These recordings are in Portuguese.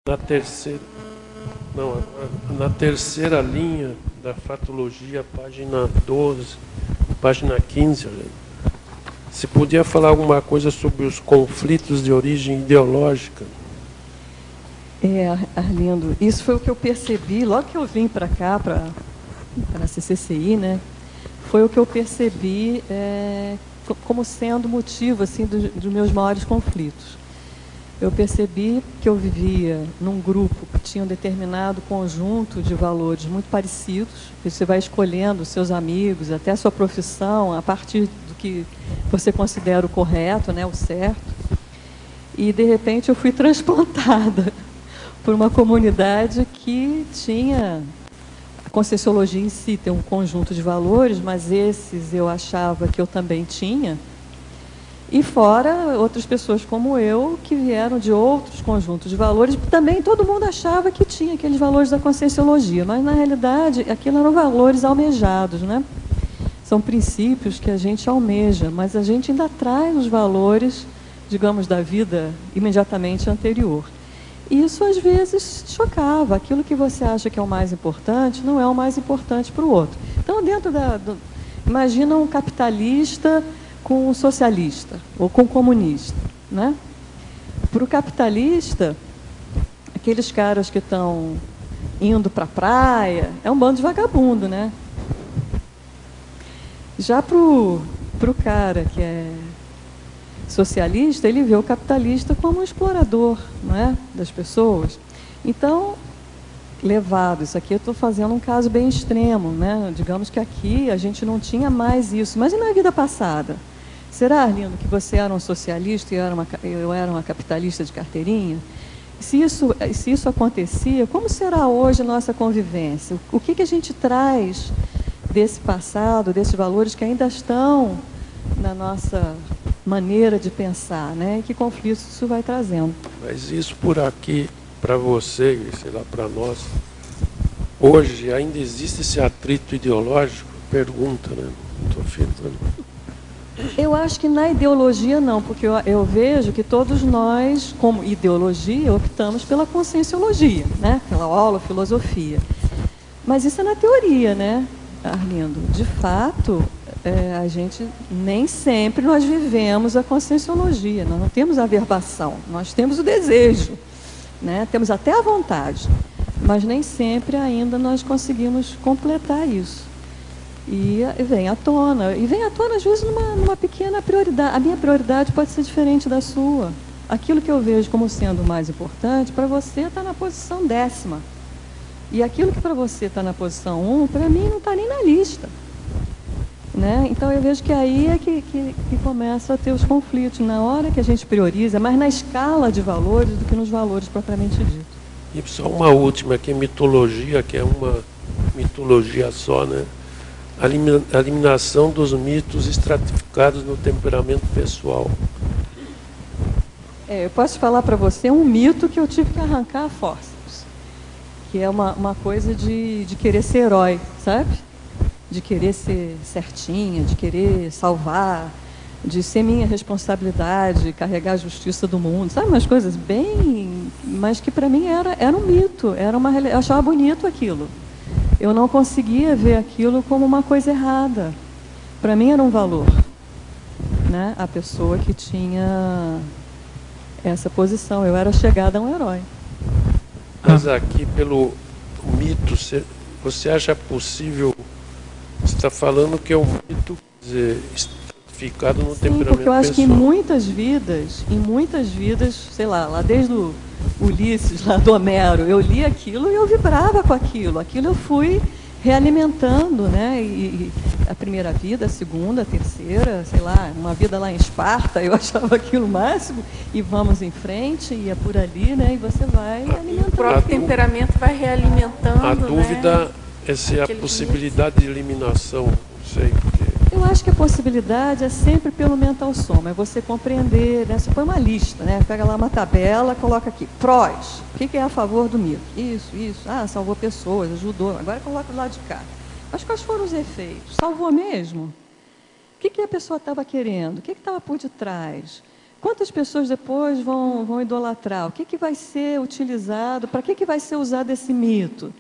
na terceira, não, na terceira linha da fatologia, página 12, página 15, se podia falar alguma coisa sobre os conflitos de origem ideológica. Arlindo, isso foi o que eu percebi logo que eu vim para cá, para a CCCI, né? Foi o que eu percebi como sendo motivo assim, dos meus maiores conflitos. Eu percebi que eu vivia num grupo que tinha um determinado conjunto de valores muito parecidos, que você vai escolhendo os seus amigos, até a sua profissão, a partir do que você considera o correto, né, o certo. E, de repente, eu fui transplantada por uma comunidade que tinha... A Conscienciologia em si tem um conjunto de valores, mas esses eu achava que eu também tinha. E fora outras pessoas como eu, que vieram de outros conjuntos de valores, também todo mundo achava que tinha aqueles valores da Conscienciologia, mas, na realidade, aquilo eram valores almejados, né? São princípios que a gente almeja, mas a gente ainda traz os valores, digamos, da vida imediatamente anterior. E isso, às vezes, chocava. Aquilo que você acha que é o mais importante, não é o mais importante para o outro. Então, imagina um capitalista com um socialista, ou com um comunista, né? Para o capitalista, aqueles caras que estão indo para a praia, é um bando de vagabundo, né? Já para o cara que é socialista, ele vê o capitalista como um explorador, não é? Das pessoas. Então, levado, isso aqui eu estou fazendo um caso bem extremo, né? Digamos que aqui a gente não tinha mais isso, mas e na vida passada? Será, Arlindo, que você era um socialista e eu era uma capitalista de carteirinha? Se isso acontecia, como será hoje a nossa convivência? O que a gente traz desse passado, desses valores que ainda estão na nossa maneira de pensar, né? E que conflitos isso vai trazendo? Mas isso por aqui, para você, e sei lá, para nós, hoje ainda existe esse atrito ideológico? Pergunta, né? Estou afirmando. Eu acho que na ideologia não, porque eu vejo que todos nós, como ideologia, optamos pela conscienciologia, né? Pela holofilosofia. Mas isso é na teoria, né, Arlindo? De fato, a gente nem sempre nós vivemos a conscienciologia, nós não temos a averbação, nós temos o desejo, né? Temos até a vontade, mas nem sempre ainda nós conseguimos completar isso. E vem à tona, às vezes numa pequena prioridade. A minha prioridade pode ser diferente da sua. Aquilo que eu vejo como sendo mais importante, para você está na posição 10ª. E aquilo que para você está na posição 1, para mim não está nem na lista. Né? Então eu vejo que aí é que começa a ter os conflitos, na hora que a gente prioriza, mais na escala de valores do que nos valores propriamente dito. E só uma última, que é mitologia, que é uma mitologia só, né? A eliminação dos mitos estratificados no temperamento pessoal. Eu posso falar para você um mito que eu tive que arrancar a forceps, que é uma coisa de querer ser herói, sabe? De querer ser certinha, de querer salvar, de ser minha responsabilidade, carregar a justiça do mundo, sabe? Umas coisas bem... Mas que para mim era um mito, eu achava bonito aquilo. Eu não conseguia ver aquilo como uma coisa errada. Para mim era um valor, né? A pessoa que tinha essa posição. Eu era chegada a um herói. Mas aqui, pelo mito, você acha possível... Você está falando que é um mito, quer dizer, estratificado no temperamento pessoal. Porque eu acho que em muitas vidas, sei lá desde o Ulisses, lá do Homero, eu li aquilo e eu vibrava com aquilo. Aquilo eu fui realimentando, né? E a primeira vida, a segunda, a terceira, sei lá, uma vida lá em Esparta, eu achava aquilo o máximo, e vamos em frente, e é por ali, né? E você vai alimentando. O próprio temperamento vai realimentando. A dúvida, né? Essa é a possibilidade de eliminação, não sei porque. Eu acho que a possibilidade é sempre pelo mental soma, é você compreender, né? Você põe uma lista, né? Pega lá uma tabela, coloca aqui, prós, o que é a favor do mito? Isso, salvou pessoas, ajudou, agora coloca do lado de cá. Mas quais foram os efeitos? Salvou mesmo? O que a pessoa estava querendo? O que estava por detrás? quantas pessoas depois vão idolatrar? O que vai ser utilizado? Para que vai ser usado esse mito?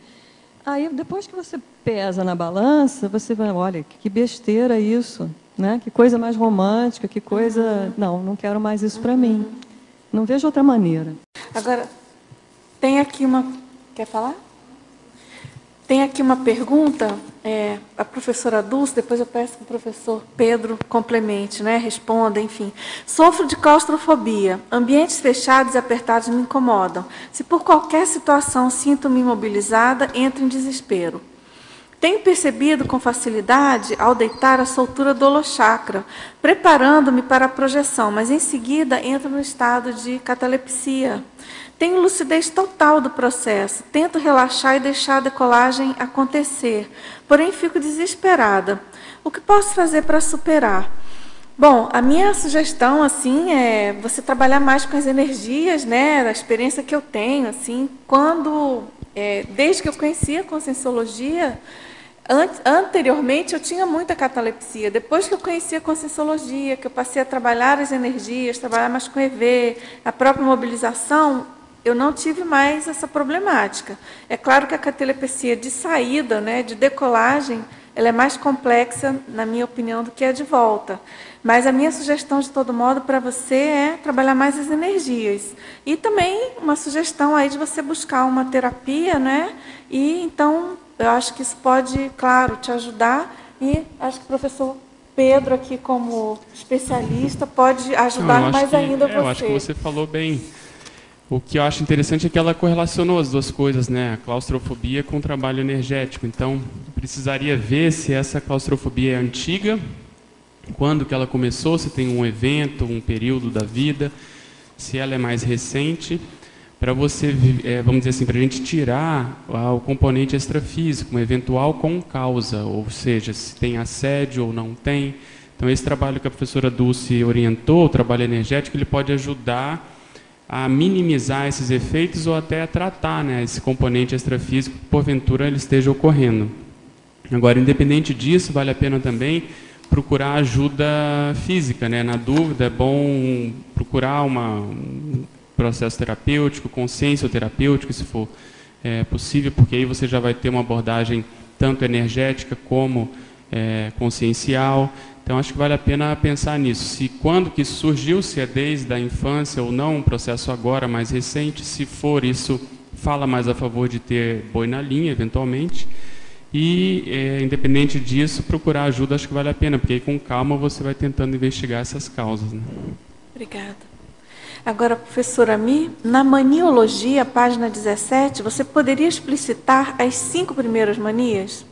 Aí, depois que você pesa na balança, você vai, olha, que besteira isso, né? Que coisa mais romântica, que coisa... Não quero mais isso para mim. Não vejo outra maneira. Agora, tem aqui uma... Quer falar? Tem aqui uma pergunta, a professora Dulce, depois eu peço que o professor Pedro complemente, né, responda, enfim. Sofro de claustrofobia. Ambientes fechados e apertados me incomodam. Se por qualquer situação sinto-me imobilizada, entro em desespero. Tenho percebido com facilidade, ao deitar, a soltura do holochakra, preparando-me para a projeção, mas em seguida entro no estado de catalepsia. Tenho lucidez total do processo, tento relaxar e deixar a decolagem acontecer, porém fico desesperada. O que posso fazer para superar? Bom, a minha sugestão assim é você trabalhar mais com as energias, né, da experiência que eu tenho, assim, desde que eu conhecia a Conscienciologia, anteriormente eu tinha muita catalepsia. Depois que eu conheci a Conscienciologia, que eu passei a trabalhar as energias, trabalhar mais com EV, a própria mobilização, eu não tive mais essa problemática. É claro que a catalepsia de saída, né, de decolagem, ela é mais complexa, na minha opinião, do que a de volta. Mas a minha sugestão, de todo modo, para você é trabalhar mais as energias. E também uma sugestão aí de você buscar uma terapia, né? E então, eu acho que isso pode, claro, te ajudar. E acho que o professor Pedro, aqui como especialista, pode ajudar mais ainda você. Eu acho que você falou bem. O que eu acho interessante é que ela correlacionou as duas coisas, né? A claustrofobia com o trabalho energético. Então, precisaria ver se essa claustrofobia é antiga, quando que ela começou, se tem um evento, um período da vida, se ela é mais recente, para você, vamos dizer assim, para a gente tirar o componente extrafísico, um eventual com causa, ou seja, se tem assédio ou não tem. Então, esse trabalho que a professora Dulce orientou, o trabalho energético, ele pode ajudar a minimizar esses efeitos ou até a tratar, né, esse componente extrafísico que porventura ele esteja ocorrendo. Agora, independente disso, vale a pena também procurar ajuda física, né? Na dúvida, é bom procurar um processo terapêutico, consciencioterapêutico, se for possível, porque aí você já vai ter uma abordagem tanto energética como consciencial. Então, acho que vale a pena pensar nisso. Se quando que isso surgiu, se é desde a infância ou não, um processo agora mais recente, se for isso, fala mais a favor de ter boi na linha, eventualmente. E, independente disso, procurar ajuda, acho que vale a pena, porque aí com calma você vai tentando investigar essas causas, né? Obrigada. Agora, professora Mi, na maniologia, página 17, você poderia explicitar as 5 primeiras manias?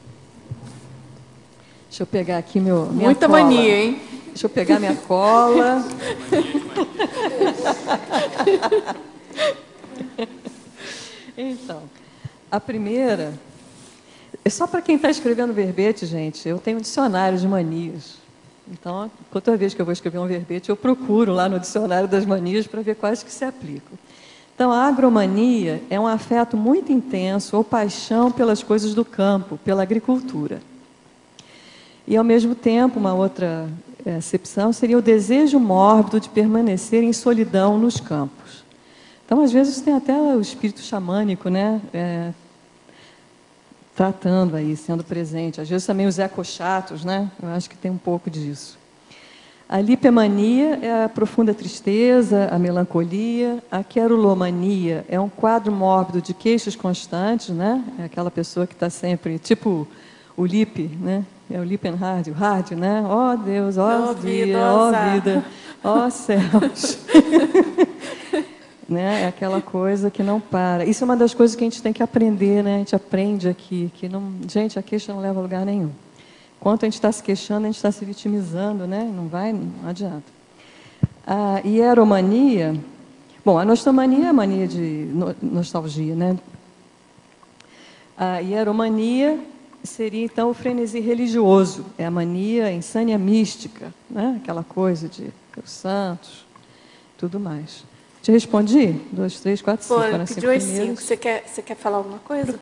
Deixa eu pegar aqui minha Muita cola. mania, hein? Deixa eu pegar minha cola. Então, a primeira... É só para quem está escrevendo verbete, gente. Eu tenho um dicionário de manias. Então, toda vez que eu vou escrever um verbete, eu procuro lá no dicionário das manias para ver quais que se aplicam. Então, a agromania é um afeto muito intenso ou paixão pelas coisas do campo, pela agricultura. E, ao mesmo tempo, uma outra acepção seria o desejo mórbido de permanecer em solidão nos campos. Então, às vezes, tem até o espírito xamânico, né? Tratando aí, sendo presente. Às vezes, também os ecochatos, né? Eu acho que tem um pouco disso. A lipemania é a profunda tristeza, a melancolia. A querulomania é um quadro mórbido de queixas constantes, né? É aquela pessoa que está sempre, tipo o Lippe, né? É o Lippenhard, o Hard, né? Ó Deus, ó dia, ó vida, ó céus. Né? É aquela coisa que não para. Isso é uma das coisas que a gente tem que aprender, né? A gente aprende aqui, que não, gente, a queixa não leva a lugar nenhum. Enquanto a gente está se queixando, a gente está se vitimizando, né? Não adianta. A hieromania, bom, a nostalgia é a mania de nostalgia, né? A hieromania seria, então, o frenesi religioso. É a mania insânia mística, né? Aquela coisa de os santos, tudo mais. Te respondi? 2, 3, 4, 5. Pô, pediu as 5. Você quer falar alguma coisa?